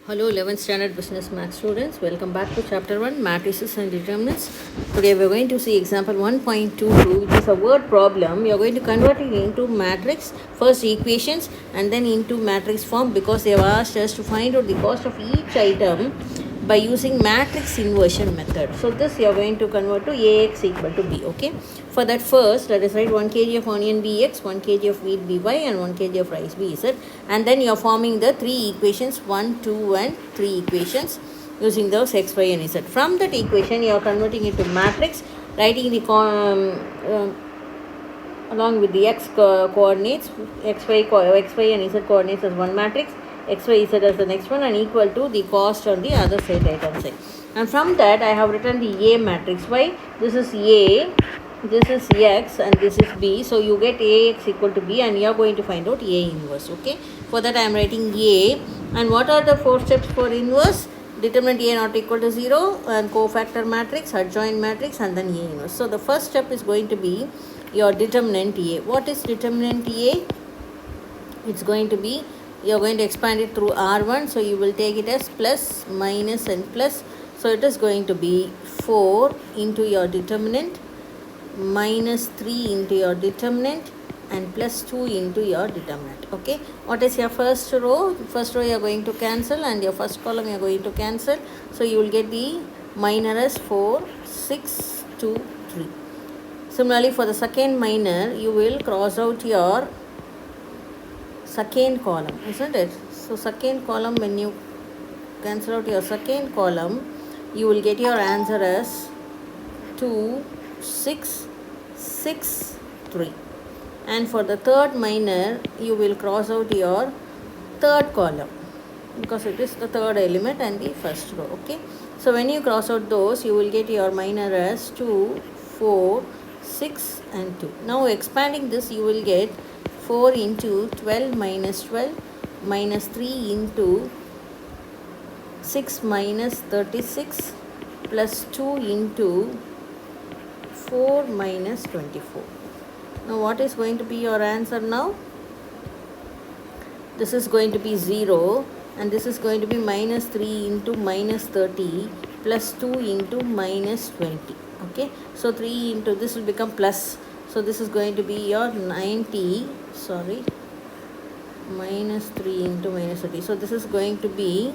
Hello 11th standard business math students, welcome back to chapter 1 matrices and determinants. Today we are going to see example 1.22, which is a word problem. You are going to convert it into matrix, first equations and then into matrix form, because they have asked us to find out the cost of each item by using matrix inversion method. So this you are going to convert to Ax equal to B. Okay, for that first let us write 1 kg of onion Bx, 1 kg of wheat By and 1 kg of rice Bz, and then you are forming the three equations 1, 2 and 3 equations using those x, y and z. From that equation you are converting it to matrix, writing the along with the x coordinates, x, y and z coordinates as one matrix, x, y, z as the next one, and equal to the cost on the other side, right hand side. And from that I have written the A matrix. Why? This is A, this is x and this is B. So you get Ax equal to B and you are going to find out A inverse. Okay, for that I am writing A. And what are the four steps for inverse? Determinant A not equal to 0 and cofactor matrix, adjoint matrix, and then A inverse. So the first step is going to be your determinant A. What is determinant A? It's going to be, you are going to expand it through R1, so you will take it as plus, minus and plus. So it is going to be 4 into your determinant, minus 3 into your determinant, and plus 2 into your determinant. Okay, what is your first row? First row you are going to cancel and your first column you are going to cancel. So you will get the minor as 4, 6, 2, 3. Similarly, for the second minor, you will cross out your second column, isn't it? So second column, when you cancel out your second column, you will get your answer as 2, 6, 6, 3. And for the third minor, you will cross out your third column, because it is the third element and the first row. Okay, so when you cross out those, you will get your minor as 2, 4, 6 and 2. Now expanding this, you will get 4 into 12 minus 12 minus 3 into 6 minus 36 plus 2 into 4 minus 24. Now what is going to be your answer now? This is going to be 0 and this is going to be minus 3 into minus 30 plus 2 into minus 20. Okay, so 3 into this will become plus, so this is going to be your 90, sorry, minus 3 into minus 30, so this is going to be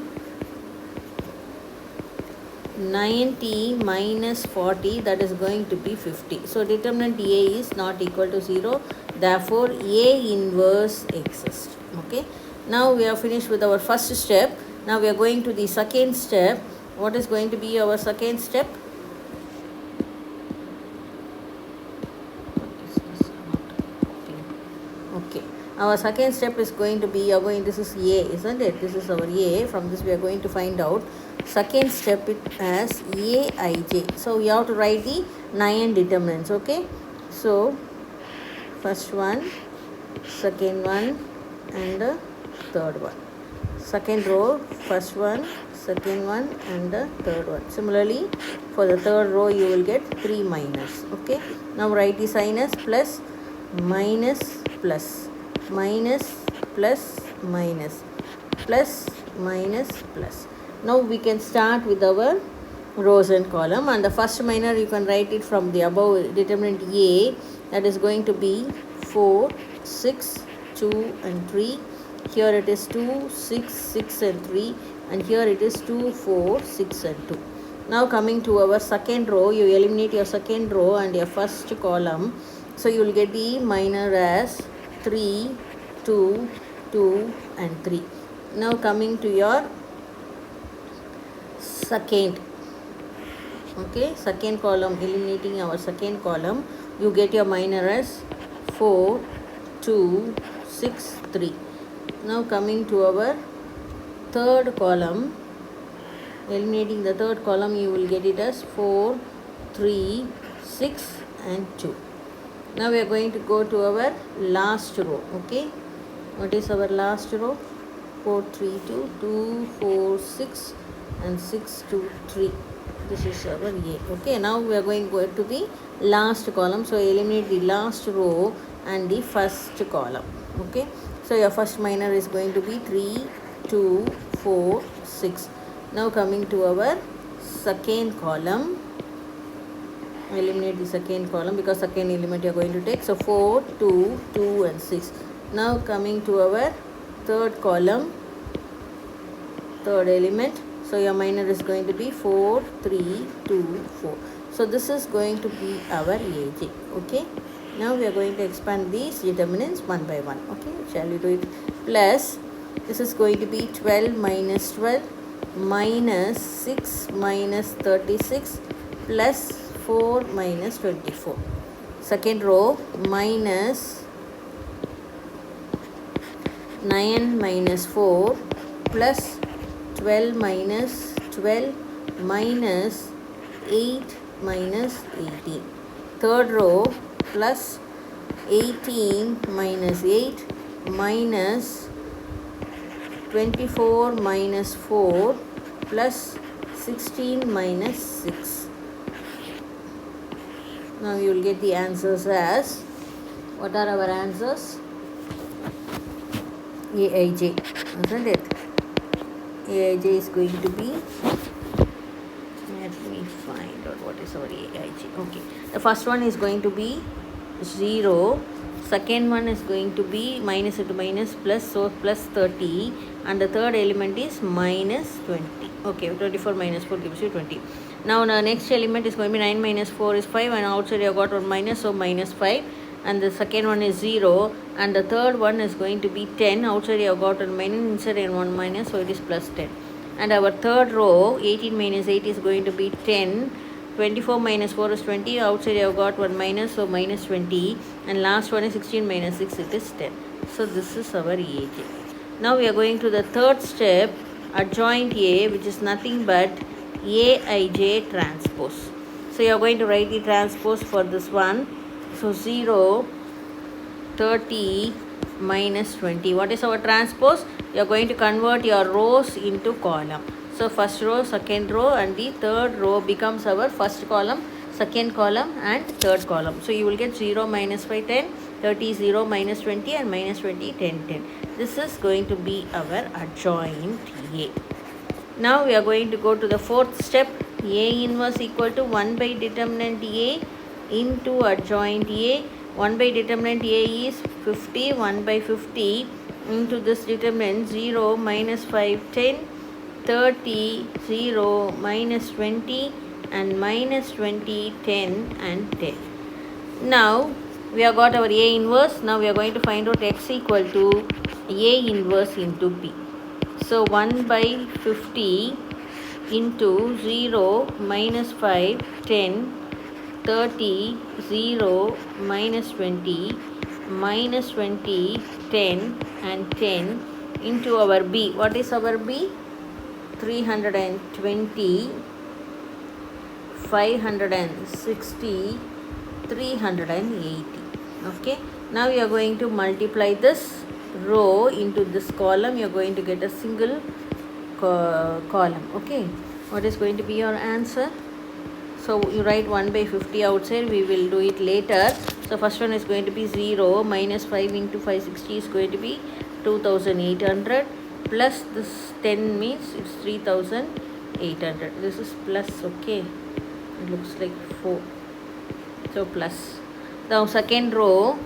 90 minus 40, that is going to be 50. So determinant A is not equal to 0, therefore A inverse exists. Okay, now we are finished with our first step. Now we are going to the second step. What is going to be our second step? Okay, our second step is going to be, this is A, isn't it? This is our A. From this we are going to find out second step it as Aij. So we have to write the 9 determinants. Okay, so first one, second one and the third one. Second row, first one, second one and the third one. Similarly, for the third row you will get 3 minors. Okay, now write the sign as plus, minus, plus, minus, plus, minus, plus, minus, plus. Now we can start with our rows and column, and the first minor you can write it from the above determinant A, that is going to be 4, 6, 2 and 3. Here it is 2, 6, 6 and 3, and here it is 2, 4, 6 and 2. Now coming to our second row, you eliminate your second row and your first column. So you will get the minor as 3, 2, 2 and 3. Now coming to your second, okay, second column, eliminating our second column, you get your minor as 4, 2, 6, 3. Now coming to our third column, eliminating the third column, you will get it as 4, 3, 6 and 2. Now we are going to go to our last row. Okay, what is our last row? 4, 3, 2, 2, 4, 6 and 6, 2, 3. This is our A. Okay, now we are going to go to the last column. So eliminate the last row and the first column. Okay, so your first minor is going to be 3, 2, 4, 6. Now coming to our second column, eliminate the second column because second element you are going to take. So 4, 2, 2 and 6. Now coming to our third column, third element. So your minor is going to be 4, 3, 2, 4. So this is going to be our AJ. Okay. Now we are going to expand these determinants one by one. Okay. Shall we do it? Plus, this is going to be 12 minus 12 minus 6 minus 36 plus 4 minus 24. Second row, minus 9 minus 4 plus 12 minus 12 minus 8 minus 18. Third row, plus 18 minus 8 minus 24 minus 4 plus 16 minus 6. Now you will get the answers as, what are our answers? AIJ, isn't it? AIJ is going to be, let me find out what is our AIJ. Okay, the first one is going to be 0, second one is going to be minus into minus plus, so plus 30, and the third element is minus 20. Okay, 24 minus 4 gives you 20. Now the next element is going to be 9 minus 4 is 5, and outside you have got one minus, so minus 5, and the second one is 0, and the third one is going to be 10, outside you have got one minus, inside and one minus, so it is plus 10. And our third row, 18 minus 8 is going to be 10, 24 minus 4 is 20, outside you have got one minus, so minus 20, and last one is 16 minus 6, it is 10. So this is our AJ. Now we are going to the third step, adjoint A, which is nothing but AIJ transpose. So you are going to write the transpose for this one. So 0, 30 minus 20. What is our transpose? You are going to convert your rows into column. So first row, second row, and the third row becomes our first column, second column and third column. So you will get 0 minus 5, 10, 30, 0 minus 20 and minus 20, 10, 10. This is going to be our adjoint A. Now we are going to go to the fourth step. A inverse equal to 1 by determinant A into adjoint A. 1 by determinant A is 50, 1 by 50 into this determinant 0 minus 5, 10, 30, 0 minus 20 and minus 20, 10 and 10. Now we have got our A inverse. Now we are going to find out x equal to A inverse into B. So 1 by 50 into 0 minus 5, 10, 30, 0 minus 20, minus 20, 10 and 10 into our B. What is our B? 320, 560, 380. Okay. Now you are going to multiply this row into this column. You are going to get a single column. Okay. What is going to be your answer? So you write 1 by 50 outside. We will do it later. So first one is going to be 0 minus 5 into 560 is going to be 2800 plus this 10 means it's 3800. This is plus. Okay. It looks like 4. So plus. Now second row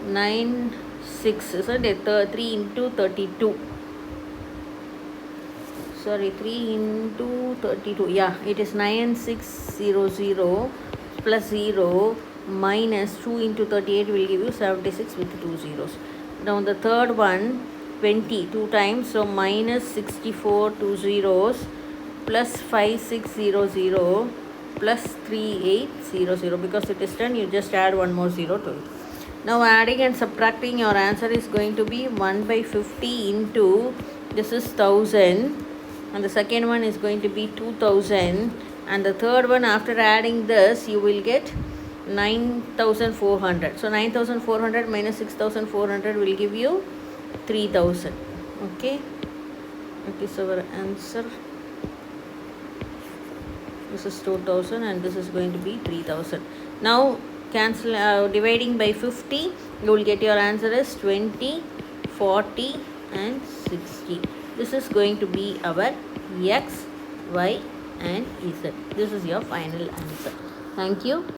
9, 6 isn't it? 3 into 32. Sorry, 3 into 32. Yeah, it is 9600 plus 0 minus 2 into 38 will give you 76 with 2 zeros. Now the third one 20 2 times, so minus 64 2 zeros plus 5600 plus 3800. Because it is 10, you just add one more 0 to it. Now adding and subtracting, your answer is going to be 1 by 50 into, this is 1000, and the second one is going to be 2000, and the third one after adding this you will get 9400. So 9400 minus 6400 will give you 3000. Okay, that is our answer. This is 2000 and this is going to be 3000. Now cancel, dividing by 50, you will get your answer as 20, 40 and 60. This is going to be our x, y and z. This is your final answer. Thank you.